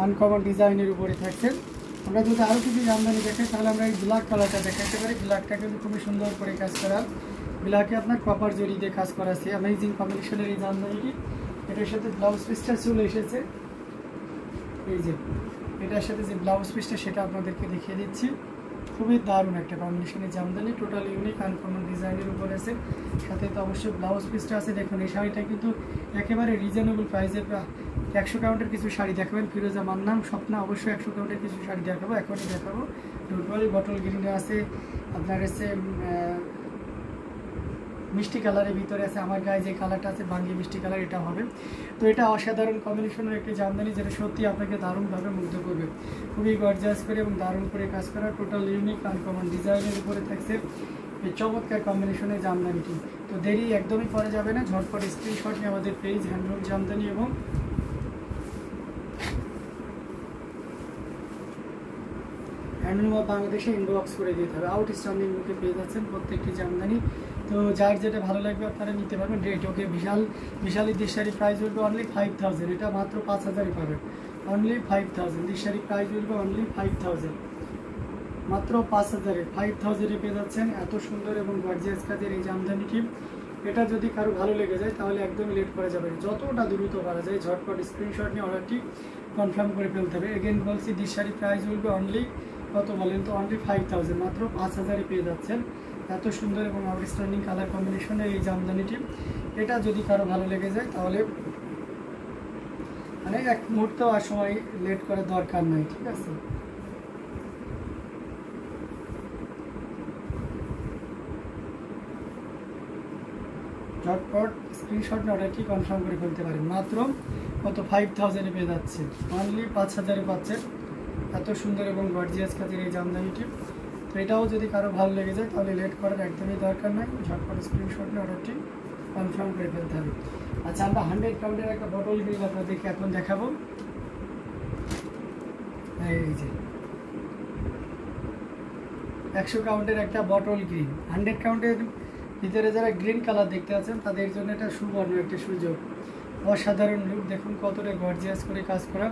Uncommon ডিজাইনের উপরে থাকছে। আমরা যদি আরও কিছু জামদানি দেখাই তাহলে আমরা এই ব্ল্যাক কালারটা দেখাতে পারি। ব্ল্যাকটা কিন্তু খুবই সুন্দর করে কাজ করা, ব্ল্যাকে আপনার কপার জরি দিয়ে কাজ করা আছে। অ্যামেজিং কম্বিনেশনের এই জামদানিটি, এটার সাথে ব্লাউজ পিসটা চলে এসেছে। এই যে এটার সাথে যে ব্লাউজ পিসটা সেটা আপনাদেরকে দেখিয়ে দিচ্ছি। খুবই দারুণ একটা কম্বিনেশনের জামদানি, টোটাল ইউনিক আনকমন ডিজাইনের উপর আছে। সাথে তো অবশ্যই ব্লাউজ পিসটা আছে। দেখুন এই শাড়িটা কিন্তু একেবারে রিজনেবল প্রাইসে 100 কাউন্টের কিছু শাড়ি দেখাবেন। ফিরোজা মান্নান স্বপ্না অবশ্যই 100 কাউন্টের কিছু শাড়ি দেখাবো, এখনই দেখাবো। টোটালি বটল গ্রিনে আছে, আপনার হচ্ছে মিষ্টি কালারের ভিতরে আছে। আমার গায়ে যে কালারটা আছে বাঙ্গি মিষ্টি কালার, এটা হবে। তো এটা অসাধারণ কম্বিনেশনের একটি জামদানি, যেটা সত্যি আপনাকে দারুণভাবে মুগ্ধ করবে। খুবই গর্জাস করে এবং দারুণ করে কাজ করা, টোটাল ইউনিক আনকমন ডিজাইনের উপরে থাকছে এই চমৎকার কম্বিনেশনের জামদানিটি। তো দেরি একদমই করা যাবে না, ঝটপট স্ক্রিনশট নিয়ে আমাদের পেজ হ্যান্ডলুম জামদানি এবং হ্যান্ডলুম অফ বাংলাদেশে ইনবক্স করে দিতে হবে। আউটস্ট্যান্ডিং লুকে পেয়ে যাচ্ছেন প্রত্যেকটি জামদানি। তো যার যেটা ভালো লাগবে আপনারা নিতে পারবেন। রেট ওকে বিশাল এই দেশারি প্রাইস উঠবে অনলি 5000, এটা মাত্র 5000 পাবেন, অনলি 5000। দেশারি প্রাইস উঠবে অনলি 5000, মাত্র 5000 পেয়ে যাচ্ছেন এত সুন্দর এবং গর্জিয়াস কাজের এই জামদানিটি। এটা যদি কারো ভালো লেগে যায় তাহলে একদমই লেট করা যাবে না, যতটা দ্রুত করা যায় ঝটপট স্ক্রিনশট নিয়ে অর্ডারটি কনফার্ম করে ফেলতে হবে। এগেন বলছি দেশারি প্রাইস উঠবে অনলি কত বলেন তো, অনলি 5000, মাত্র 5000 পেয়ে যাচ্ছেন এত সুন্দর এবং আউটস্ট্যান্ডিং কালার কম্বিনেশনের এই জামদানিটি। এটা যদি কারো ভালো লেগে যায় তাহলে মানে এক মুহূর্তেও আর সময় লেট করার দরকার নাই, ঠিক আছে। ঝটপট স্ক্রিনশট নিয়ে অর্ডারটি কনফার্ম করে ফেলতে পারেন। মাত্র কত 5000 পেয়ে যাচ্ছে, অনলি 5000 পাচ্ছেন এত সুন্দর এবং গর্জিয়াস কাজের এই জামদানিটি। তো এটাও যদি কারো ভালো লেগে যায় তাহলে লেট করার একদমই দরকার নাই, ঝটপট স্ক্রিনশট নিয়ে অর্ডারটি কনফার্ম করে ফেলতে হবে। আচ্ছা, আমরা 100 কাউন্টের একটা বটল গ্রিন আপনাদেরকে এখন দেখাবো। এই যে 100 কাউন্টের একটা বটল গ্রিন, 100 কাউন্টের ভিতরে যারা গ্রিন কালার দেখতে আছেন তাদের জন্য এটা সুবর্ণ একটা সুযোগ। অসাধারণ লুক, দেখুন কতটা গর্জিয়াস করে কাজ করা।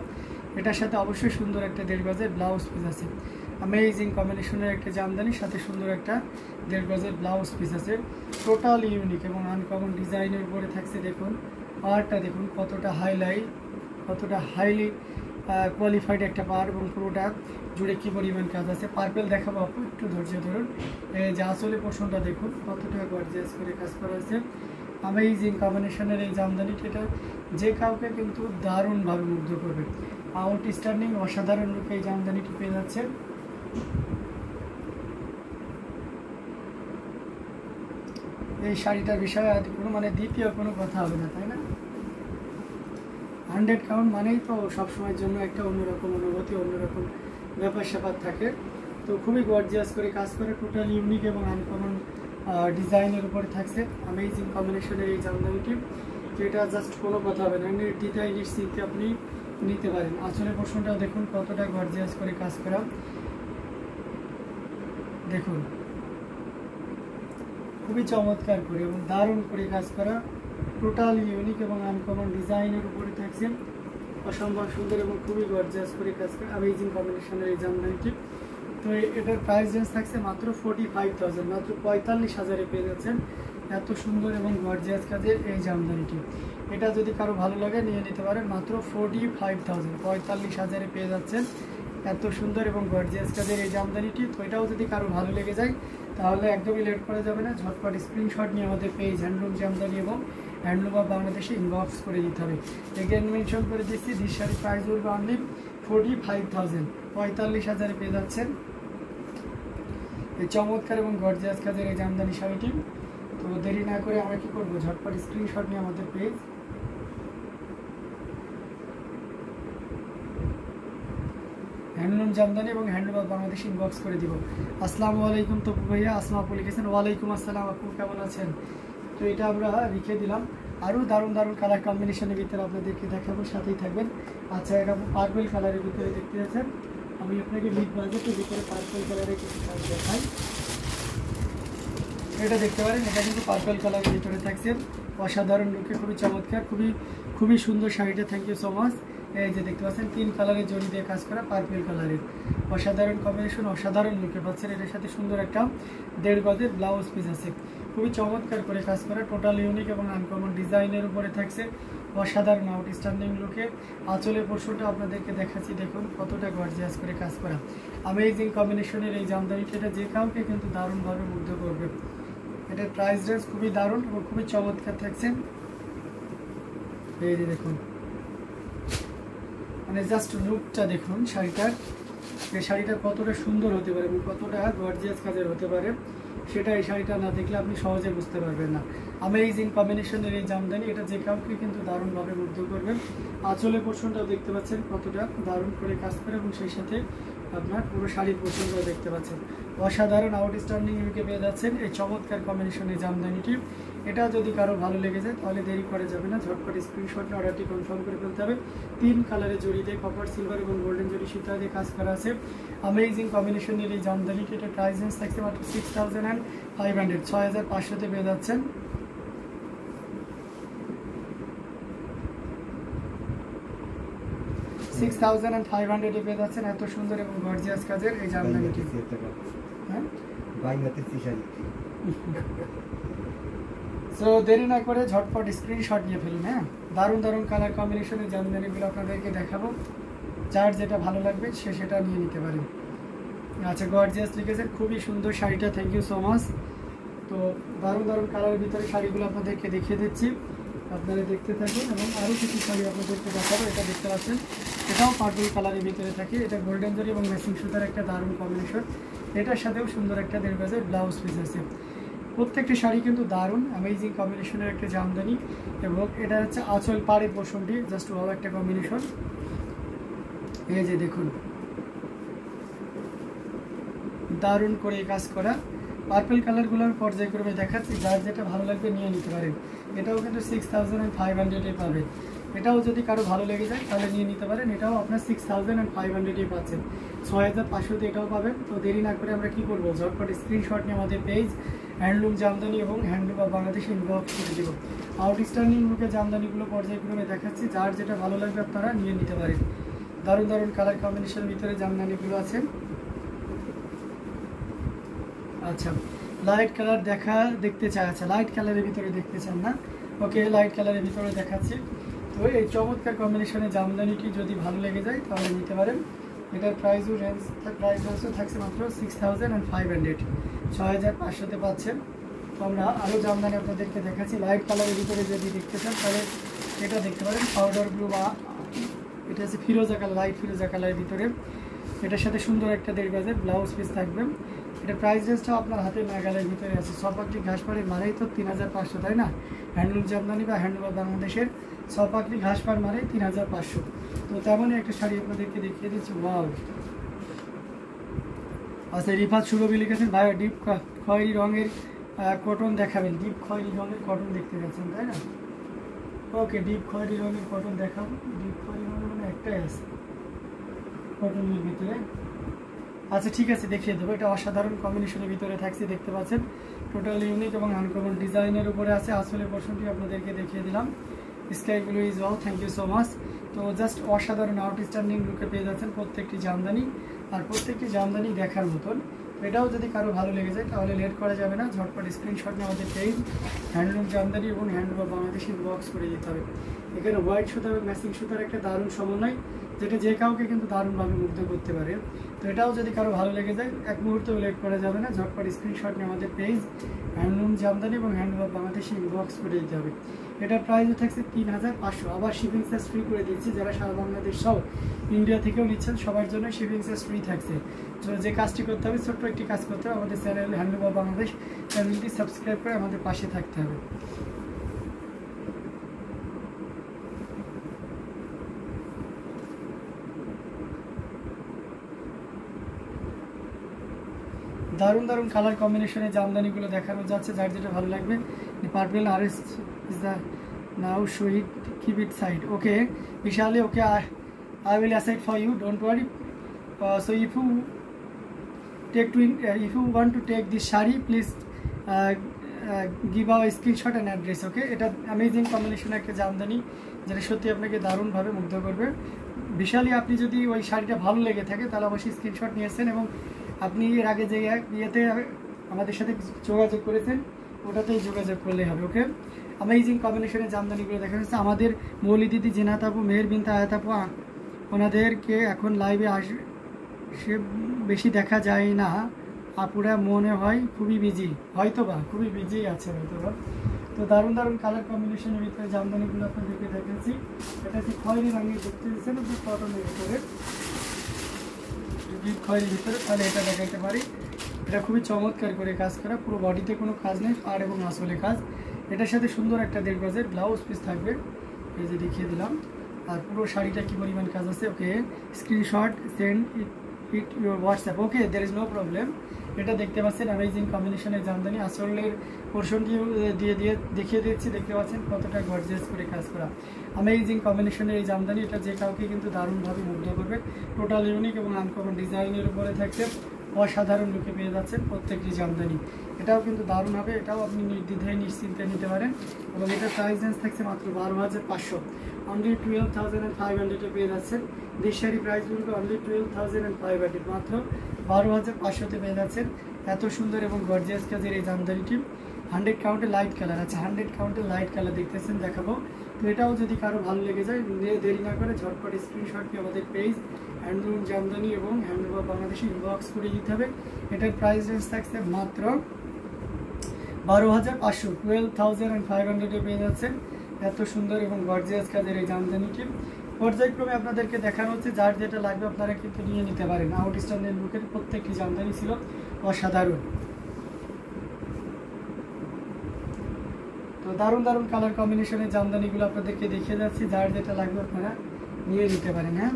এটার সাথে অবশ্যই সুন্দর একটা 1.5 গজের ব্লাউজ পিস আছে। অ্যামেজিং কম্বিনেশনের একটা জামদানির সাথে সুন্দর একটা 1.5 গজের ব্লাউজ পিস আছে। টোটাল ইউনিক এবং আনকমন ডিজাইনের উপরে থাকছে। দেখুন পাড়টা দেখুন কতটা হাইলাইট, কতটা হাইলি কোয়ালিফাইড একটা পাড় এবং পুরোটা জুড়ে কী পরিমাণ কাজ আছে। পার্পেল দেখাবো আপু, একটু ধৈর্য ধরুন। এই যে আসলে পোর্শনটা দেখুন কতটা গর্জিয়াস করে কাজ করা হয়েছে। অ্যামেজিং কম্বিনেশনের এই জামদানিটা এটা যে কাউকে কিন্তু দারুণভাবে মুগ্ধ করবে। আউটস্ট্যান্ডিং অসাধারণ লুকে এই জামদানিটি পেয়ে যাচ্ছে। এই শাড়িটার বিষয়ে কোনো মানে দ্বিতীয় কোনো কথা হবে না, তাই না? 100 কাউন্ট মানেই তো সবসময়ের জন্য একটা অন্যরকম অনুভূতি, অন্যরকম ব্যাপার স্যাপার থাকে। তো খুবই গর্জিয়াস করে কাজ করে, টোটাল ইউনিক এবং আনকমন ডিজাইনের উপরে থাকছে অ্যামেজিং কম্বিনেশনের এই জামদানিটি, যেটা জাস্ট কোনো কথা হবে না, দ্বিতীয় নিশ্চিন্তে আপনি নিতে পারেন। আসলে পোর্শনটা দেখুন কতটা গর্জিয়াস করে কাজ করা, দেখুন খুবই চমৎকার করে এবং দারুণ করে কাজ করা, টোটাল ইউনিক এবং আনকমন ডিজাইনের উপরে থাকছে। অসম্ভব সুন্দর এবং খুবই গর্জিয়াস করে কাজ করে অ্যামেজিং কম্বিনেশনের এই জামদানিটি। তো এটার প্রাইস রেঞ্জ থাকছে মাত্র 45000, মাত্র 45000 পেয়ে যাচ্ছেন এত সুন্দর এবং গর্জিয়াস কাজের এই জামদানিটি। এটা যদি কারো ভালো লাগে নিয়ে নিতে পারেন, মাত্র 45000, 45000 পেয়ে যাচ্ছেন এত সুন্দর এবং গর্জিয়াস কাজের এই জামদানিটি। তো এটাও যদি কারো ভালো লেগে যায় তাহলে একদমই লেট করা যাবে না, ঝটপট স্ক্রিনশট নিয়ে আমাদের পেজ হ্যান্ডলুম জামদানি এবং হ্যান্ডলুম অফ বাংলাদেশে ইনবক্স করে দিতে হবে। এগেন মেনশন করে দিচ্ছি, দিস শাড়ির প্রাইস উঠবে অনলি 45000, 45000 পেয়ে যাচ্ছেন এই চমৎকার এবং গর্জিয়াস কাজের এই জামদানি শাড়িটি। তো দেরি না করে আমরা কি করবো, ঝটপট স্ক্রিনশট নিয়ে আমাদের পেজ হ্যান্ডলুম জামদানি এবং হ্যান্ডলুম অফ বাংলাদেশ ইনবক্স করে দিব। আসসালামু আলাইকুম তপু ভাইয়া, আসমা আপু লিখেছেন ওয়ালাইকুম আসসালাম আপু, কেমন আছেন? তো এটা আমরা রেখে দিলাম, আরও দারুণ দারুণ কালার কম্বিনেশনের ভিতরে আপনাদেরকে দেখাবো, সাথেই থাকবেন। আচ্ছা, এটা পার্পল কালারের ভিতরে দেখতে পাচ্ছেন, আমি আপনাকে মিড বাজেটের ভিতরে পার্পল কালারের কিছু শাড়ি দেখাই। এটা দেখতে পারেন, এটা কিন্তু পার্পল কালারের ভিতরে থাকছে, অসাধারণ লুকে খুবই চমৎকার, খুবই সুন্দর শাড়িটা। Thank you so much. এই যে দেখতে পাচ্ছেন 3 কালারের জড়ি দিয়ে কাজ করা পার্পল কালারের অসাধারণ কম্বিনেশন, অসাধারণ লুকে পাচ্ছেন। এটার সাথে সুন্দর একটা 1.5 গজের ব্লাউজ পিস আছে, খুবই চমৎকার করে কাজ করা, টোটাল ইউনিক এবং আনকমন ডিজাইনের উপরে থাকছে, অসাধারণ আউটস্ট্যান্ডিং লুকে। আঁচলের পোর্শনটা আপনাদেরকে দেখাচ্ছি, দেখুন কতটা গর্জিয়াস করে কাজ করা, অ্যামেজিং কম্বিনেশনের এই জামদানিটা, এটা যে কাউকে কিন্তু দারুণভাবে মুগ্ধ করবে। এটার প্রাইস রেঞ্জ খুবই দারুণ এবং খুবই চমৎকার থাকছে। এই যে দেখুন, মানে জাস্ট লুকটা দেখুন শাড়িটার, এই শাড়িটা কতটা সুন্দর হতে পারে এবং কতটা গর্জিয়াস কাজের হতে পারে, সেটা এই শাড়িটা না দেখলে আপনি সহজে বুঝতে পারবেন না। অ্যামেজিং কম্বিনেশনের এই জামদানি, এটা যে কাউকে কিন্তু দারুণভাবে মুগ্ধ করবে। আঁচলের পোর্শনটাও দেখতে পাচ্ছেন কতটা দারুণ করে কাজ করে এবং সেই সাথে আপনার পুরো শাড়ির পোর্শনটাও দেখতে পাচ্ছেন, অসাধারণ আউটস্ট্যান্ডিং লুকে পেয়ে যাচ্ছেন এই চমৎকার কম্বিনেশনের জামদানিটি। এটা যদি কারো ভালো লেগে যায় তাহলে দেরি করা যাবে না, ঝটপট স্ক্রিনশট নিয়ে অর্ডারটি কনফার্ম করে ফেলতে হবে। 3 কালারের জড়ি দিয়ে কপার, সিলভার এবং গোল্ডেন জড়ি সুতা দিয়ে কাজ করা আছে। অ্যামেজিং কম্বিনেশনের এই জামদানিটি, এটা প্রাইস রেঞ্জ থাকছে মাত্র 6500, 6500তে পেয়ে যাচ্ছেন। $6,500 পেয়ে যাচ্ছেন এত সুন্দর এবং গর্জিয়াস কাজের এই জামদানিটি। হ্যাঁ, সো দেরি না করে ঝটপট স্ক্রিনশট নিয়ে ফেলুন। হ্যাঁ, দারুণ দারুণ কালার কম্বিনেশনের জামদানিগুলো আপনাদেরকে দেখাবো, যার যেটা ভালো লাগবে সে সেটা নিয়ে নিতে পারেন। আচ্ছা, গর্জিয়াস লিখেছেন, খুবই সুন্দর শাড়িটা, থ্যাংক ইউ সো মাচ। তো দারুণ দারুণ কালারের ভিতরে শাড়িগুলো আপনাদেরকে দেখিয়ে দিচ্ছি, আপনারা দেখতে থাকুন এবং আরও কিছু শাড়ি আপনাদেরকে দেখাবো। এটা দেখতে পাচ্ছেন, এটাও পার্পল কালারের ভিতরে থাকে, এটা গোল্ডেন জরি এবং ম্যাচিং সুতার একটা দারুণ কম্বিনেশন, এটার সাথেও সুন্দর একটা 1.5 গজের ব্লাউজ পিস আছে। প্রত্যেকটি শাড়ি কিন্তু দারুণ অ্যামেজিং কম্বিনেশনের একটা জামদানি এবং এটা হচ্ছে আঁচল পাড়ের পোর্শনটি, জাস্ট ভালো একটা কম্বিনেশন। এই যে দেখুন, দারুণ করে কাজ করা, পার্পল কালারগুলোর পর্যায়ক্রমে দেখাচ্ছি, যার যেটা ভালো লাগবে নিয়ে নিতে পারেন। এটাও কিন্তু 6500 পাবেন। এটাও যদি কারো ভালো লেগে যায় তাহলে নিয়ে নিতে পারেন, এটাও আপনার 6500 পাচ্ছেন, 6500তে এটাও পাবেন। তো দেরি না করে আমরা কি করবো, ঝটপট স্ক্রিনশট নিয়ে আমাদের পেজ হ্যান্ডলুম জামদানি এবং হ্যান্ডলুম বা বাংলাদেশে ইনবক্স করে দেবো। আউটস্ট্যান্ডিং লুকে জামদানিগুলো পর্যায়ক্রমে দেখাচ্ছি, যার যেটা ভালো লাগবে আপনারা নিয়ে নিতে পারেন। দারুণ দারুণ কালার কম্বিনেশনের ভিতরে জামদানিগুলো আছে। আচ্ছা, লাইট কালার দেখতে চাই, আচ্ছা লাইট কালারের ভিতরে দেখতে চান না, ওকে লাইট কালারের ভিতরে দেখাচ্ছি। তো এই চমৎকার কম্বিনেশনের জামদানিটি যদি ভালো লেগে যায় তাহলে নিতে পারেন। এটার প্রাইস রেঞ্জও থাকছে মাত্র 6500, 6500তে পাচ্ছেন। তো আমরা আরও জামদানি আপনাদেরকে দেখাচ্ছি। লাইট কালারের ভিতরে যদি দেখতে চান তাহলে এটা দেখতে পারেন, পাউডার ব্লু বা এটা হচ্ছে ফিরোজা কালার, লাইট ফিরোজা কালারের ভিতরে, এটার সাথে সুন্দর একটা 1.5 গজের ব্লাউজ পিস থাকবে। এটা প্রাইস রেঞ্জটাও আপনার হাতে নাগালের ভিতরে আছে। সপাকলি ঘাসপাড়ের মারেই তো 3500, তাই না? হ্যান্ডলুম জামদানি বা হ্যান্ডলুম বাংলাদেশের সপাকলি ঘাসপাড় মারে 3500। তো তেমনই একটা শাড়ি আপনাদেরকে দেখিয়ে দিচ্ছি। ওয়াও, আচ্ছা রিফাত সুরভি লিখেছেন, ভাই ডিপ খয়েরি রঙের কটন দেখাবেন। ডিপ খয়েরি রঙের কটন দেখতে যাচ্ছেন, তাই না? ওকে, ডিপ খয়েরি রঙের কটন দেখাবো। ডিপ খয়েরি রঙের মানে একটাই আছে কটনের ভিতরে। আচ্ছা ঠিক আছে, দেখিয়ে দেবো। এটা অসাধারণ কম্বিনেশনের ভিতরে থাকছে, দেখতে পাচ্ছেন টোটাল ইউনিক এবং আনকমন ডিজাইনের উপরে আছে। আসলে পোর্শনটি আপনাদেরকে দেখিয়ে দিলাম, sky blue is wow, thank you so much. তো জাস্ট অসাধারণ আউটস্ট্যান্ডিং লুকে পেয়ে যাচ্ছেন প্রত্যেকটি জামদানি, আর প্রত্যেকটি জামদানি দেখার মতন। এটাও যদি কারো ভালো লেগে যায় তাহলে লেট করা যাবে না, ঝটপট স্ক্রিনশট নিয়ে আমাদের পেজ হ্যান্ডলুম জামদানি এবং হ্যান্ডলুম বাংলাদেশি বক্স করে দিতে হবে। এখানে হোয়াইট সুতা এবং ম্যাচিং সুতার একটা দারুণ সমন্বয়, যেটা যে কাউকে কিন্তু দারুণভাবে মুগ্ধ করতে পারে। তো এটাও যদি কারো ভালো লেগে যায় এক মুহূর্তেও লেট করা যাবে না, ঝটপট স্ক্রিনশট নিয়ে আমাদের পেজ হ্যান্ডলুম জামদানি এবং হ্যান্ডলুম বাংলাদেশি ইনবক্স করে দিতে হবে। এটার প্রাইসও থাকছে 3500, আবার শিপিং চার্জ ফ্রি করে দিচ্ছি। যারা সারা বাংলাদেশ সহ ইন্ডিয়া থেকেও নিচ্ছেন সবার জন্য শিপিং চার্জ ফ্রি থাকছে। তো যে কাজটি করতে হবে, ছোট্ট একটি কাজ করতে হবে, আমাদের চ্যানেল হ্যান্ডলুম বাংলাদেশ চ্যানেলটি সাবস্ক্রাইব করে আমাদের পাশে থাকতে হবে। দারুণ দারুণ কালার কম্বিনেশনের জামদানিগুলো দেখানো যাচ্ছে, যার যেটা ভালো লাগবে। Purple RS is the now show it, keep it side. Okay Vishali, okay I will assign for you, don't worry. So if you want to take this shari, please give a screenshot and address. Okay, এটা amazing combination একটা জামদানি, যেটা সত্যি আপনাকে দারুণভাবে মুগ্ধ করবে। বিশালই আপনি যদি ওই শাড়িটা ভালো লেগে থাকে তাহলে অবশ্যই স্ক্রিনশট নিয়েছেন এবং আপনি এর আগে যে ইয়েতে আমাদের সাথে যোগাযোগ করেছেন ওটাতেই যোগাযোগ করলেই হবে। ওকে, অ্যামেজিং কম্বিনেশনের জামদানিগুলো দেখা যাচ্ছে। আমাদের মৌলি দিদি, জেনাত আপু, মেহের বিনতে, আয়াত আপু, ওনাদেরকে এখন লাইভে সে বেশি দেখা যায় না। আপুরা মনে হয় খুবই বিজি, হয়তোবা খুবই বিজি আছে হয়তোবা। তো দারুণ দারুণ কালার কম্বিনেশনের ভিতরে জামদানিগুলো আপনাদেরকে দেখাচ্ছি। এটা হচ্ছে খয়েরি রঙের, দেখতে দিচ্ছেন যে কটনের ভিতরে, যদি খয়েরির ভিতরে, তাহলে এটা দেখাইতে পারি। এটা খুবই চমৎকার করে কাজ করা, পুরো বডিতে কোনো কাজ নেই, আর এবং আসলে কাজ। এটার সাথে সুন্দর একটা 1.5 গজের ব্লাউজ পিস থাকবে, এই যে দেখিয়ে দিলাম। আর পুরো শাড়িটা কি পরিমাণ কাজ আছে। Okay, screenshot send it your WhatsApp. Okay, there is no problem. এটা দেখতে পাচ্ছেন অ্যামেজিং কম্বিনেশনের জামদানি, আসলের পোর্শনটি দেখিয়ে দিচ্ছি। দেখতে পাচ্ছেন কতটা গর্জিয়াস করে কাজ করা অ্যামেজিং কম্বিনেশনের এই জামদানি। এটা যে কাউকে কিন্তু দারুণভাবে মুগ্ধ করবে। টোটাল ইউনিক এবং আনকমন ডিজাইনের উপরে থাকছে, অসাধারণ লুকে পেয়ে যাচ্ছেন প্রত্যেকটি জামদানি। এটাও কিন্তু দারুণ হবে, এটাও আপনি নির্দ্বিধায় নিশ্চিন্তে নিতে পারেন। এবং এটার প্রাইস রেঞ্জ থাকছে মাত্র 12,500, অনলি 12,500 পেয়ে যাচ্ছেন। দেশারি প্রাইস বলবে অনলি 12,500, মাত্র 12,500 পেয়ে যাচ্ছেন। এত সুন্দর এবং গর্জিয়াস কাজের এই জামদানিটি 100 কাউন্টে লাইট কালার আছে, 100 কাউন্টে লাইট কালার দেখতেছেন, দেখাবো। তো এটাও যদি কারো ভালো লেগে যায়, দেরি না করে ঝটপট স্ক্রিনশট নিয়ে আমাদের পেজ হ্যান্ডলুম জামদানি এবং হ্যান্ডলুম বাংলাদেশে ইনবক্স করে দিতে হবে। এটার প্রাইস রেঞ্জ থাকছে মাত্র 12,500, 12,500 পেয়ে যাচ্ছেন। এত সুন্দর এবং গর্জিয়াস কাজের এই জামদানিটি পর্যায়ক্রমে আপনাদেরকে দেখানো হচ্ছে। যার যেটা লাগবে আপনারা কিন্তু নিয়ে নিতে পারেন। আউটস্ট্যান্ডার্ড লুকের প্রত্যেকটি জামদানি ছিল অসাধারণ। তো দারুণ দারুণ কালার কম্বিনেশনের জামদানিগুলো আপনাদেরকে দেখিয়ে যাচ্ছি। যার যেটা লাগবে আপনারা নিয়ে নিতে পারেন। হ্যাঁ।